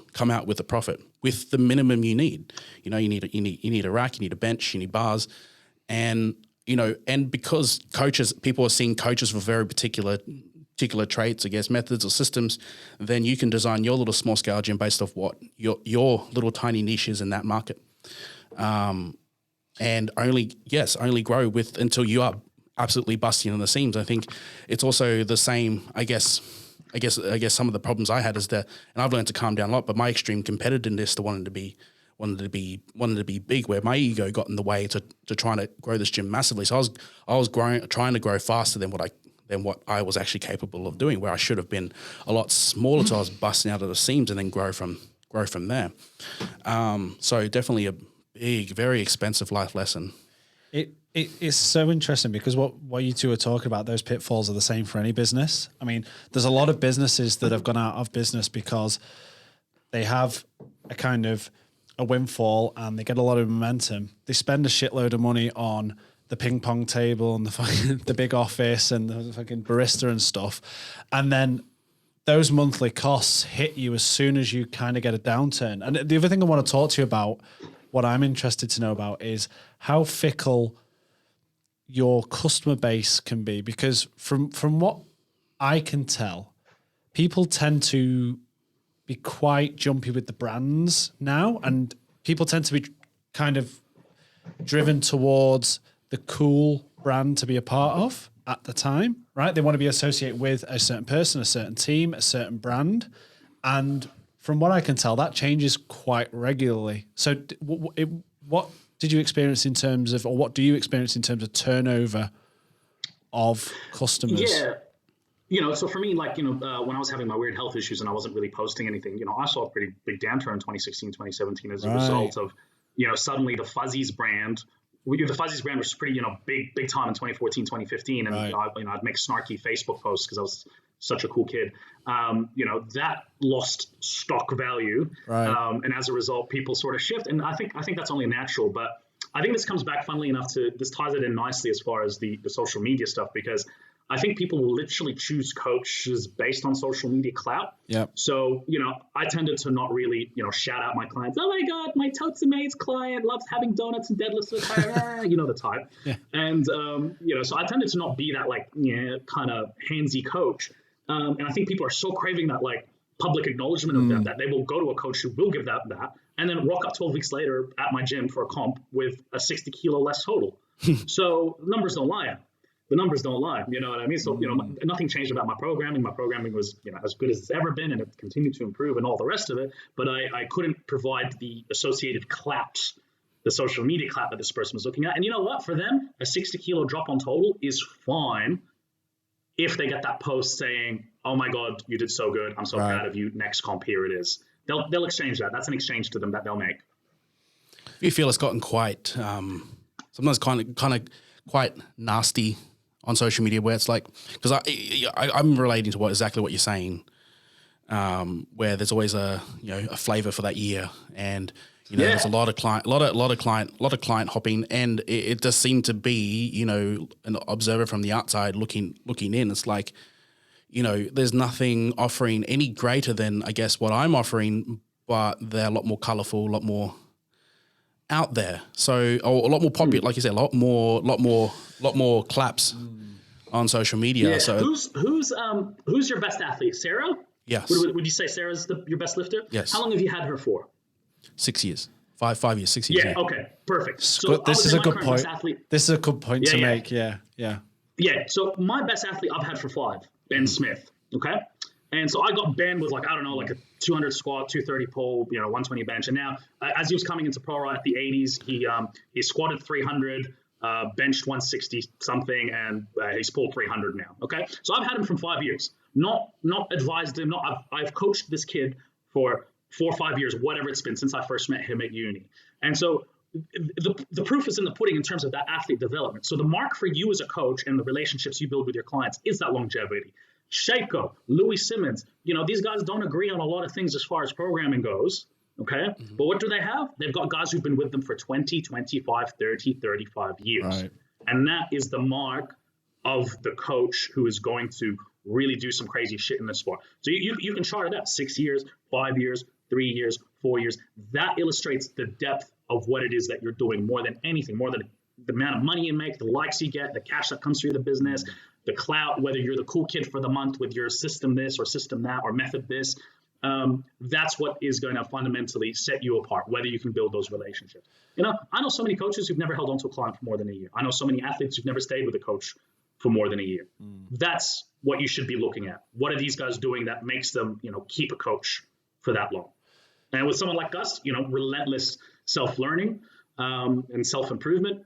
with a profit with the minimum you need? You need a rack, you need a bench, you need bars. And because people are seeing coaches for very particular traits, I guess, methods or systems, then you can design your little small scale gym based off what your little tiny niche is in that market. And only grow until you are absolutely busting on the seams. I think it's also the same, I guess some of the problems I had is that, and I've learned to calm down a lot, but my extreme competitiveness to wanted to be big, where my ego got in the way to trying to grow this gym massively. So I was trying to grow faster than what I was actually capable of doing, where I should have been a lot smaller. So I was busting out of the seams and then grow from there. So definitely a big, very expensive life lesson. It's so interesting because what you two are talking about, those pitfalls are the same for any business. I mean, there's a lot of businesses that have gone out of business because they have a kind of a windfall and they get a lot of momentum. They spend a shitload of money on the ping pong table and the big office and the fucking barista and stuff. And then those monthly costs hit you as soon as you kind of get a downturn. And the other thing I want to talk to you about, what I'm interested to know about, is how fickle your customer base can be? Because from what I can tell, people tend to be quite jumpy with the brands now, and people tend to be kind of driven towards the cool brand to be a part of at the time, right? They want to be associated with a certain person, a certain team, a certain brand. And from what I can tell, that changes quite regularly. So what did you experience in terms of, or what do you experience in terms of turnover of customers? Yeah. So for me, like, when I was having my weird health issues and I wasn't really posting anything, I saw a pretty big downturn in 2016, 2017 as a result of, suddenly the Fuzzies brand, the Fuzzies brand was pretty, big time in 2014, 2015. And, I'd make snarky Facebook posts because I was such a cool kid. That lost stock value. And as a result, people sort of shift. And I think that's only natural, but I think this comes back, funnily enough, this ties it in nicely as far as the social media stuff, because I think people will literally choose coaches based on social media clout. Yeah. So, I tended to not really, shout out my clients. Oh my God, my Totes and Maids client loves having donuts and deadlifts with her. The type. Yeah. And, so I tended to not be that kind of handsy coach. And I think people are so craving that public acknowledgement of them that they will go to a coach who will give that, and then rock up 12 weeks later at my gym for a comp with a 60 kilo less total. So numbers don't lie. The numbers don't lie. You know what I mean? So, nothing changed about my programming. My programming was, as good as it's ever been, and it continued to improve and all the rest of it. But I couldn't provide the associated clout, the social media clout that this person was looking at. And you know what? For them, a 60 kilo drop on total is fine if they get that post saying, oh my God, you did so good. I'm so proud of you. Next comp, here it is. They'll exchange that. That's an exchange to them that they'll make. You feel it's gotten quite, sometimes kind of quite nasty on social media, where it's like, because I'm relating to exactly what you're saying, where there's always a flavor for that year, and there's a lot of client hopping, and it does seem to be an observer from the outside looking in. It's like there's nothing offering any greater than I guess what I'm offering, but they're a lot more colorful, a lot more out there, so a lot more popular, like you said, a lot more claps on social media. Yeah. So who's your best athlete? Sarah? Yes. Would you say Sarah's your best lifter? Yes. How long have you had her for? 6 years. 5 years, 6 years. Yeah. Okay. Perfect. So this is a good point. This is a good point to make. Yeah. Yeah. So my best athlete I've had for 5, Ben Smith. Okay. And so I got Ben with a 200 squat, 230 pull, 120 bench. And now as he was coming into pro at the 80s, he squatted 300, benched 160 something, and he's pulled 300 now. Okay. So I've had him from 5 years, not advised him. I've coached this kid for 4 or 5 years, whatever it's been since I first met him at uni. And so the proof is in the pudding in terms of that athlete development. So the mark for you as a coach and the relationships you build with your clients is that longevity. Shaco, Louis Simmons, these guys don't agree on a lot of things as far as programming goes, okay? Mm-hmm. But what do they have? They've got guys who've been with them for 20, 25, 30, 35 years. Right. And that is the mark of the coach who is going to really do some crazy shit in the sport. So you can chart it out, 6 years, 5 years, 3 years, 4 years. That illustrates the depth of what it is that you're doing more than anything, more than the amount of money you make, the likes you get, the cash that comes through the business, the clout, whether you're the cool kid for the month with your system this or system that or method this. That's what is going to fundamentally set you apart, whether you can build those relationships. I know so many coaches who've never held on to a client for more than a year. I know so many athletes who've never stayed with a coach for more than a year. That's what you should be looking at. What are these guys doing that makes them, keep a coach for that long? And with someone like us, relentless self-learning, and self-improvement,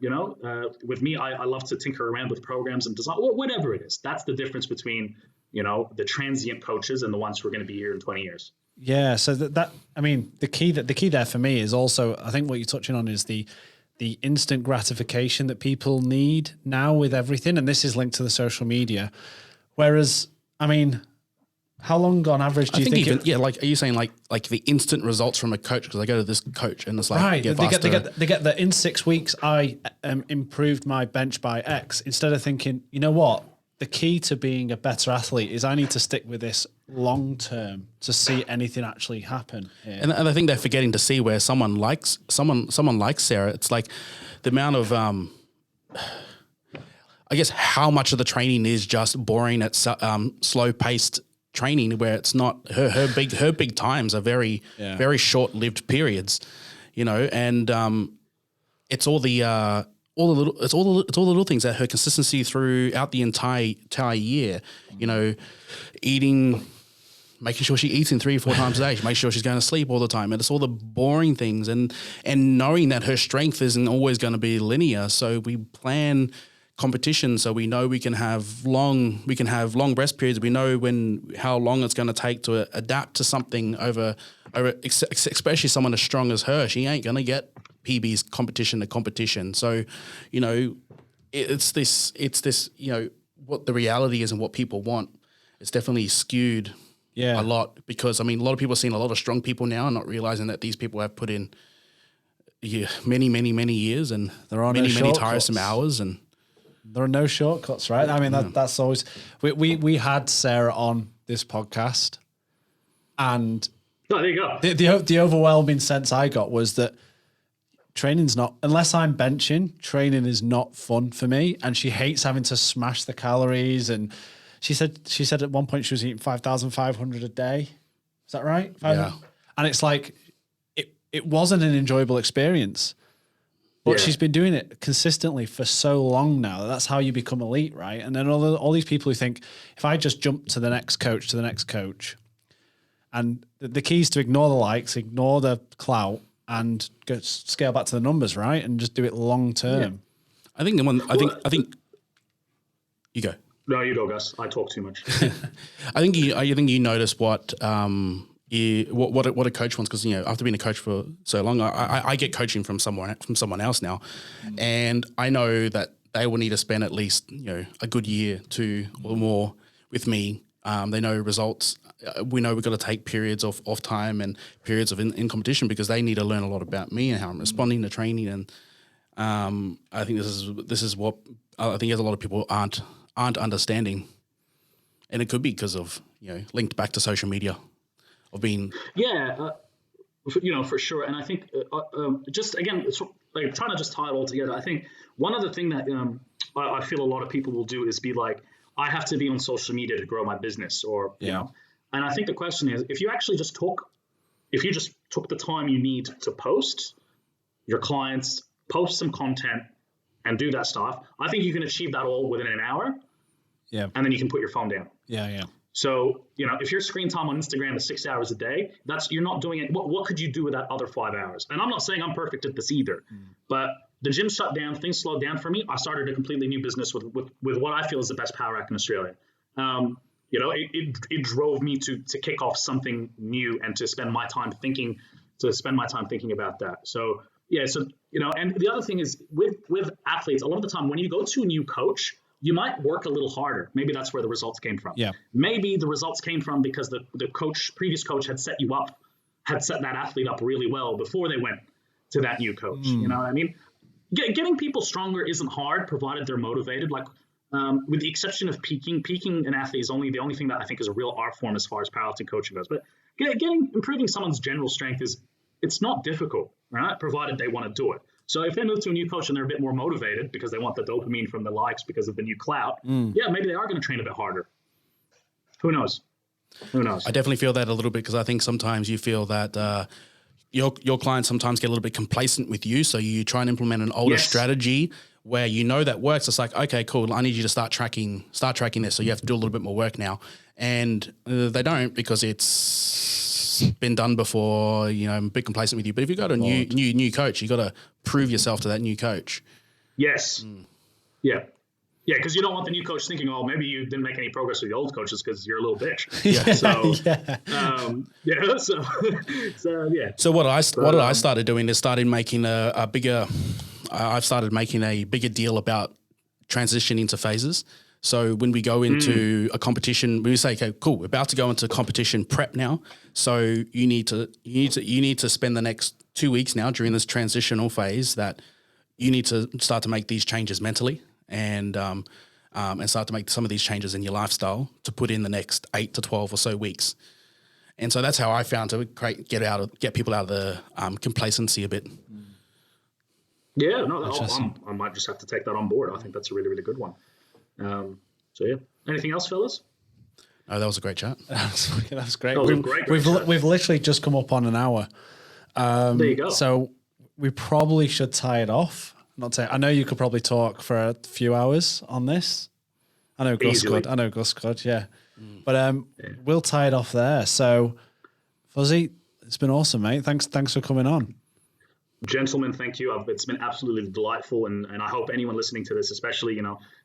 with me, I love to tinker around with programs and design, whatever it is. That's the difference between, the transient coaches and the ones who are going to be here in 20 years. Yeah. So the key there for me is also, I think what you're touching on is the instant gratification that people need now with everything. And this is linked to the social media. Whereas, how long on average do you think? Are you saying like the instant results from a coach? Because I go to this coach and it's like, right, they get that in 6 weeks I improved my bench by X, instead of thinking, you know what, the key to being a better athlete is I need to stick with this long term to see anything actually happen here. And I think they're forgetting to see where someone like Sarah, it's like the amount of I guess how much of the training is just boring at slow paced training where it's not her big times are very short lived periods, and it's all the little things that her consistency throughout the entire year, eating, making sure she eats in 3 or 4 times a day, make sure she's going to sleep all the time. And it's all the boring things and knowing that her strength isn't always going to be linear. So we plan competition so we know we can have long rest periods. We know how long it's going to take to adapt to something over especially someone as strong as her. She ain't going to get PB's competition to competition. So, it's this, what the reality is and what people want. It's definitely skewed a lot because, a lot of people are seeing a lot of strong people now and not realizing that these people have put in many, many, many years and there are many tiresome hours and there are no shortcuts, right? That's always, we had Sarah on this podcast and there you go. The overwhelming sense I got was that training's not, unless I'm benching, training is not fun for me. And she hates having to smash the calories. And she said at one point she was eating 5,500 a day. Is that right? Yeah. And it's like, it wasn't an enjoyable experience, but she's been doing it consistently for so long now. That's how you become elite, right? And then all these people who think, if I just jump to the next coach, and the key is to ignore the likes, ignore the clout, and scale back to the numbers, right? And just do it long term. I think you go. No, you go, Gus. I talk too much. I think you notice what a coach wants because after being a coach for so long, I get coaching from someone else now, and I know that they will need to spend at least a good year, 2 or more with me. They know results. We know we've got to take periods of time and periods of in competition because they need to learn a lot about me and how I'm responding to training. And I think this is what I think a lot of people aren't understanding, and it could be because of linked back to social media, of being for sure. And I think just again, it's like trying to just tie it all together. I think one other thing that I feel a lot of people will do is be like, I have to be on social media to grow my business, or And I think the question is, if you just took the time you need to post your clients, post some content, and do that stuff, I think you can achieve that all within an hour. Yeah. And then you can put your phone down. Yeah. So, if your screen time on Instagram is 6 hours a day, you're not doing it. What could you do with that other 5 hours? And I'm not saying I'm perfect at this either, but the gym shut down, things slowed down for me. I started a completely new business with what I feel is the best power rack in Australia. It drove me to kick off something new and to spend my time thinking about that. So, and the other thing is with athletes, a lot of the time when you go to a new coach, you might work a little harder. Maybe that's where the results came from. Yeah. Maybe the results came from because the previous coach had set that athlete up really well before they went to that new coach. You know what I mean? Getting people stronger isn't hard, provided they're motivated. Like, with the exception of peaking an athlete is the only thing that I think is a real art form as far as powerlifting coaching goes. But improving someone's general strength it's not difficult, right? Provided they want to do it. So if they move to a new coach and they're a bit more motivated because they want the dopamine from the likes because of the new clout, maybe they are going to train a bit harder. Who knows? I definitely feel that a little bit because I think sometimes you feel that your clients sometimes get a little bit complacent with you. So you try and implement an older strategy where that works. It's like, okay, cool. I need you to start tracking this. So you have to do a little bit more work now. And they don't because it's been done before, I'm a bit complacent with you. But if you've got a new coach, you got to prove yourself to that new coach. Yes. Yeah. Yeah, because you don't want the new coach thinking, oh, maybe you didn't make any progress with the old coaches because you're a little bitch. So what I started doing is making I've started making a bigger deal about transitioning to phases. So when we go into a competition, we say, okay, cool, we're about to go into competition prep now. So you need to spend the next 2 weeks now during this transitional phase that you need to start to make these changes mentally and start to make some of these changes in your lifestyle to put in the next 8 to 12 or so weeks. And so that's how I found to get people out of the complacency a bit. Yeah, no, I might just have to take that on board. I think that's a really, really good one. So yeah. Anything else, fellas? Oh, that was a great chat. That's great. That was a great chat. We've literally just come up on an hour. There you go. So we probably should tie it off. I know you could probably talk for a few hours on this. I know Gus could. Yeah. But we'll tie it off there. So, Fuzzy, it's been awesome, mate. Thanks for coming on. Gentlemen, thank you. It's been absolutely delightful, and I hope anyone listening to this, especially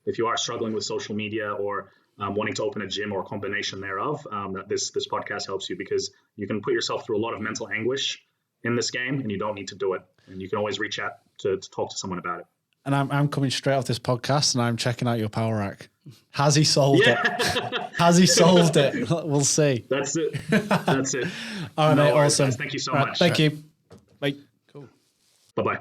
if you are struggling with social media or wanting to open a gym or a combination thereof, that this podcast helps you, because you can put yourself through a lot of mental anguish in this game, and you don't need to do it. And you can always reach out to talk to someone about it. And I'm coming straight off this podcast, and I'm checking out your power rack. Has he solved it? Has he solved it? We'll see. That's it. All right, mate, awesome. Guys. Thank you so much. Thank you. Bye. Bye-bye.